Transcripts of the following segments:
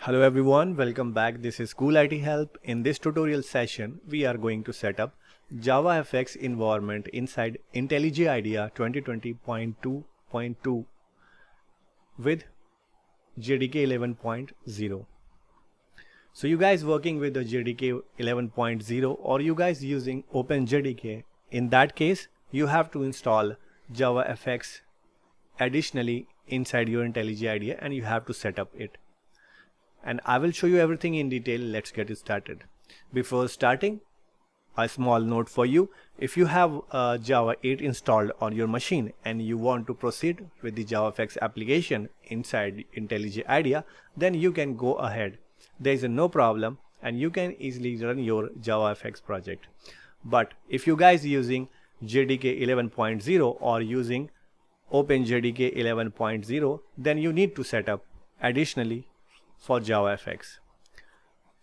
Hello everyone, welcome back. This is Cool IT Help. In this tutorial session, we are going to set up JavaFX environment inside IntelliJ IDEA 2020.2.2 with JDK 11.0. So you guys working with the JDK 11.0 or you guys using OpenJDK, in that case, you have to install JavaFX additionally inside your IntelliJ IDEA and you have to set up it. And I will show you everything in detail. Let's get it started. Before starting, a small note for you. If you have Java 8 installed on your machine and you want to proceed with the JavaFX application inside IntelliJ IDEA, then you can go ahead. There is no problem and you can easily run your JavaFX project. But if you guys using JDK 11.0 or using OpenJDK 11.0, then you need to set up additionally for JavaFX.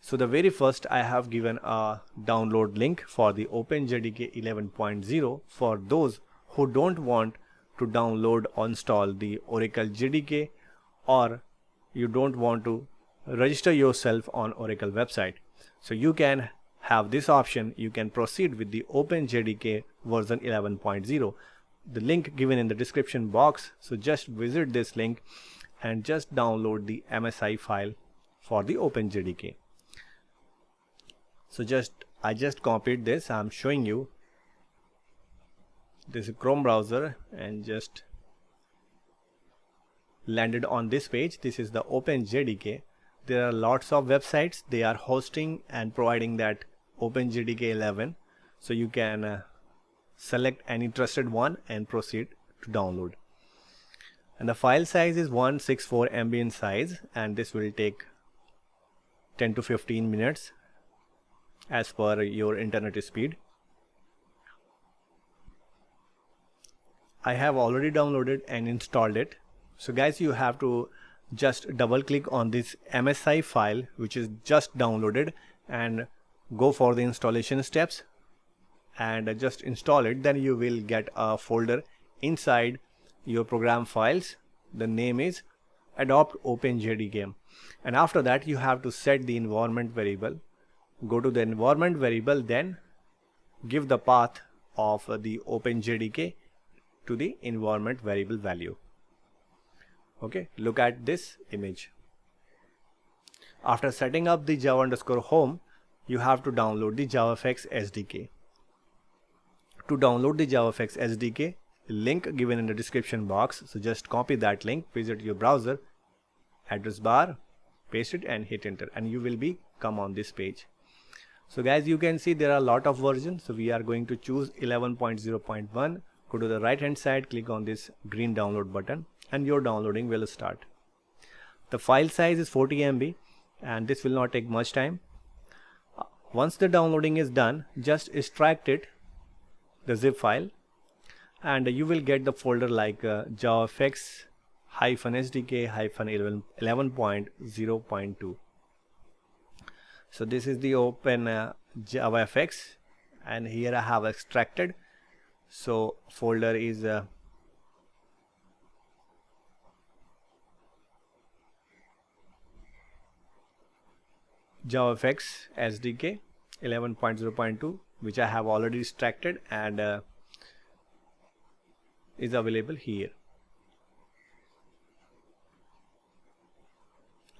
So the very first, I have given a download link for the OpenJDK 11.0 for those who don't want to download or install the Oracle JDK, or you don't want to register yourself on Oracle website. So you can have this option. You can proceed with the OpenJDK version 11.0. The link given in the description box. So just visit this link and just download the MSI file for the OpenJDK. So I just copied this. I'm showing you. This is Chrome browser and just landed on this page. This is the OpenJDK. There are lots of websites. They are hosting and providing that OpenJDK 11. So you can select any trusted one and proceed to download. And the file size is 164 MB in size, and this will take 10 to 15 minutes as per your internet speed. I have already downloaded and installed it. So guys, you have to just double click on this MSI file which is just downloaded and go for the installation steps and just install it. Then you will get a folder inside your program files. The name is adopt OpenJDK, and after that you have to set the environment variable. Go to the environment variable, then give the path of the OpenJDK to the environment variable value. Okay, look at this image. After setting up the java_home, you have to download the JavaFX SDK. To download the JavaFX SDK, link given in the description box. So just copy that link, visit your browser, address bar, paste it and hit enter, and you will be come on this page. So guys, you can see there are a lot of versions. So we are going to choose 11.0.1. Go to the right hand side, click on this green download button and your downloading will start. The file size is 40 MB and this will not take much time. Once the downloading is done, just extract it, the zip file, and you will get the folder like JavaFX-SDK-11.0.2. So this is the open JavaFX, and here I have extracted. So folder is JavaFX SDK 11.0.2, which I have already extracted and is available here.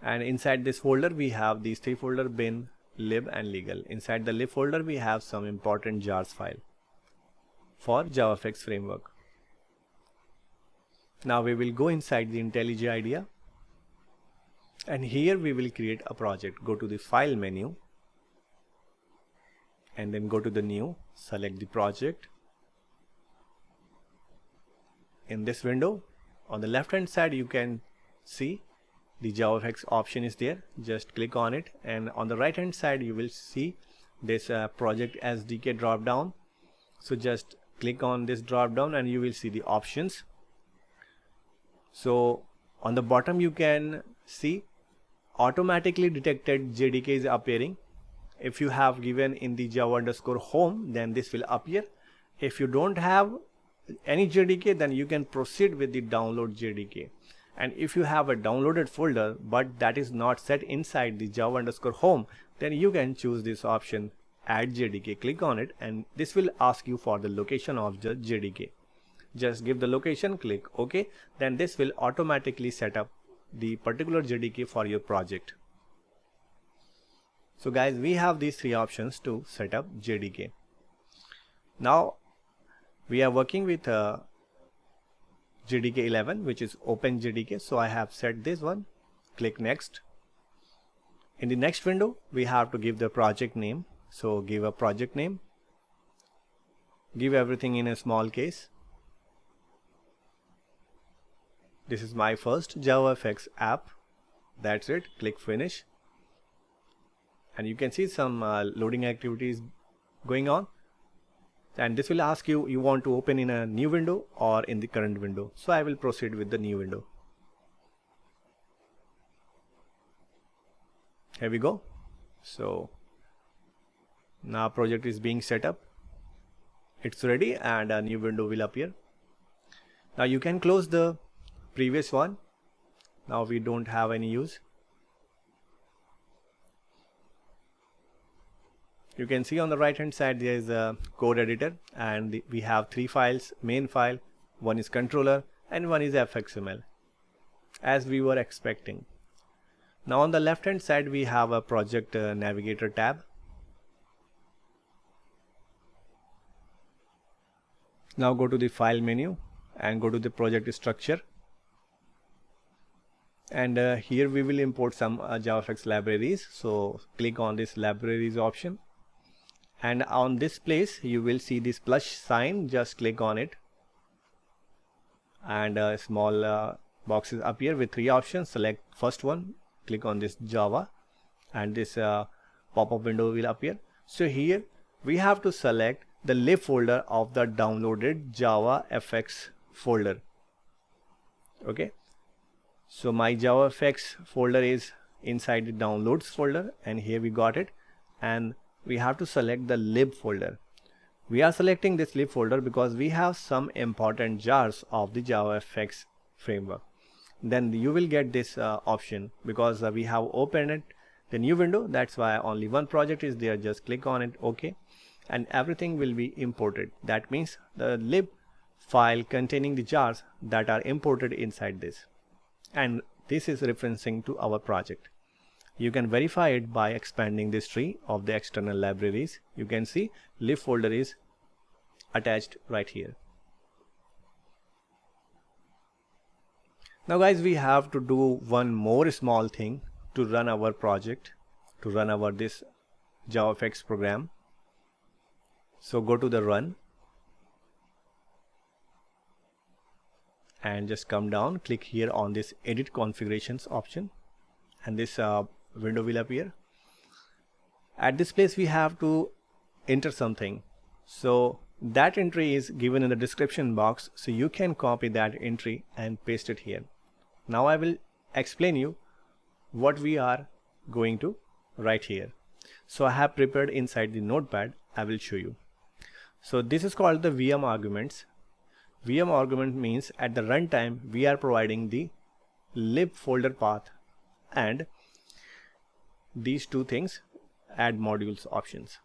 And inside this folder we have these three folders: bin, lib and legal. Inside the lib folder we have some important jars file for JavaFX framework. Now we will go inside the IntelliJ IDEA and here we will create a project. Go to the file menu and then go to the new, select the project. In this window on the left hand side you can see the JavaFX option is there. Just click on it, and on the right hand side you will see this project SDK drop down. So just click on this drop down and you will see the options. So on the bottom you can see automatically detected JDK is appearing. If you have given in the java_home, then this will appear. If you don't have any JDK, then you can proceed with the download JDK. And if you have a downloaded folder but that is not set inside the java_home, then you can choose this option, add JDK. Click on it and this will ask you for the location of the JDK. Just give the location, click OK. Then this will automatically set up the particular JDK for your project. So guys, we have these three options to set up JDK. Now we are working with JDK 11, which is OpenJDK. So I have set this one. Click next. In the next window, we have to give the project name. So give a project name. Give everything in a small case. This is my first JavaFX app. That's it. Click finish. And you can see some loading activities going on. And this will ask you, you want to open in a new window or in the current window. So I will proceed with the new window. Here we go. So now project is being set up. It's ready and a new window will appear. Now you can close the previous one. Now we don't have any use. You can see on the right hand side there is a code editor and we have three files, main file, one is controller and one is fxml, as we were expecting. Now on the left hand side we have a project navigator tab. Now go to the file menu and go to the project structure. And here we will import some JavaFX libraries. So click on this libraries option. And on this place you will see this plus sign. Just click on it and small boxes appear with three options. Select first one, click on this Java and this pop-up window will appear. So here we have to select the lib folder of the downloaded JavaFX folder. Okay, so my JavaFX folder is inside the downloads folder and here we got it, and we have to select the lib folder. We are selecting this lib folder because we have some important jars of the JavaFX framework. Then you will get this option because we have opened it, the new window. That's why only one project is there. Just click on it, OK, and everything will be imported. That means the lib file containing the jars that are imported inside this, and this is referencing to our project. You can verify it by expanding this tree of the external libraries. You can see lib folder is attached right here. Now guys, we have to do one more small thing to run our project, to run our this JavaFX program. So go to the run and just come down, click here on this edit configurations option, and this window will appear. At this place we have to enter something. So that entry is given in the description box, so you can copy that entry and paste it here. Now I will explain you what we are going to write here. So I have prepared inside the notepad. I will show you. So this is called the VM arguments. VM argument means at the runtime we are providing the lib folder path and these two things, add modules options.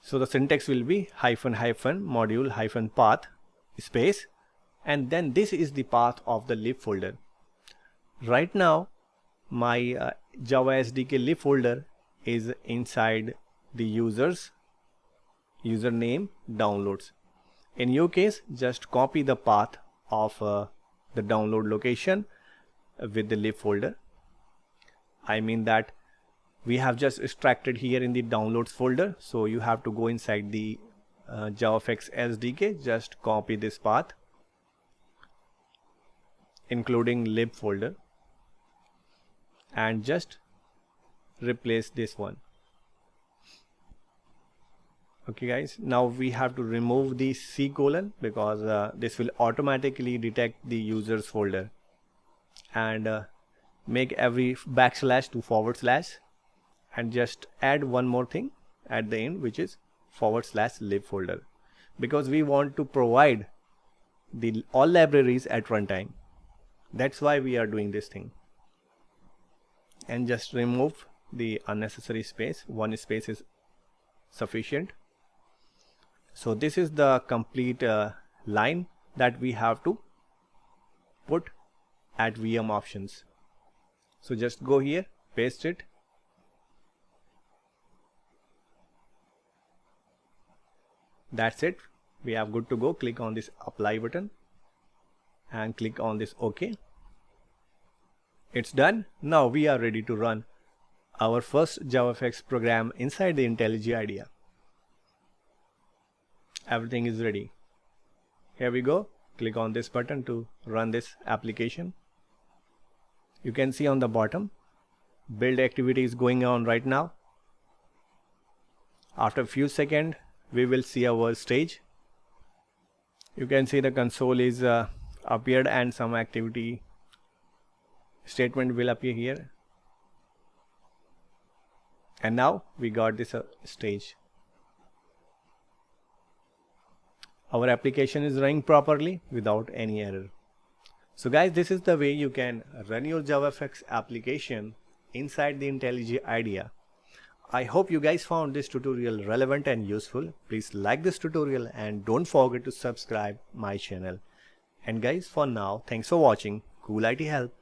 So the syntax will be hyphen hyphen module hyphen path space, and then this is the path of the lib folder. Right now my Java SDK lib folder is inside the username downloads. In your case, just copy the path of the download location with the lib folder. I mean that we have just extracted here in the downloads folder, so you have to go inside the JavaFX SDK, just copy this path including lib folder and just replace this one. Okay guys, now we have to remove the C colon because this will automatically detect the users folder, and make every backslash to forward slash, and just add one more thing at the end, which is /lib folder, because we want to provide the all libraries at runtime. That's why we are doing this thing. And just remove the unnecessary space. One space is sufficient. So this is the complete line that we have to put at VM options. So just go here, paste it, that's it. We are good to go. Click on this apply button and click on this OK. It's done. Now we are ready to run our first JavaFX program inside the IntelliJ IDEA. Everything is ready. Here we go. Click on this button to run this application. You can see on the bottom, build activity is going on right now. After a few seconds, we will see our stage. You can see the console is appeared and some activity statement will appear here. And now we got this stage. Our application is running properly without any error. So guys, this is the way you can run your JavaFX application inside the IntelliJ IDEA. I hope you guys found this tutorial relevant and useful. Please like this tutorial and don't forget to subscribe my channel. And guys, for now, thanks for watching. Cool IT Help.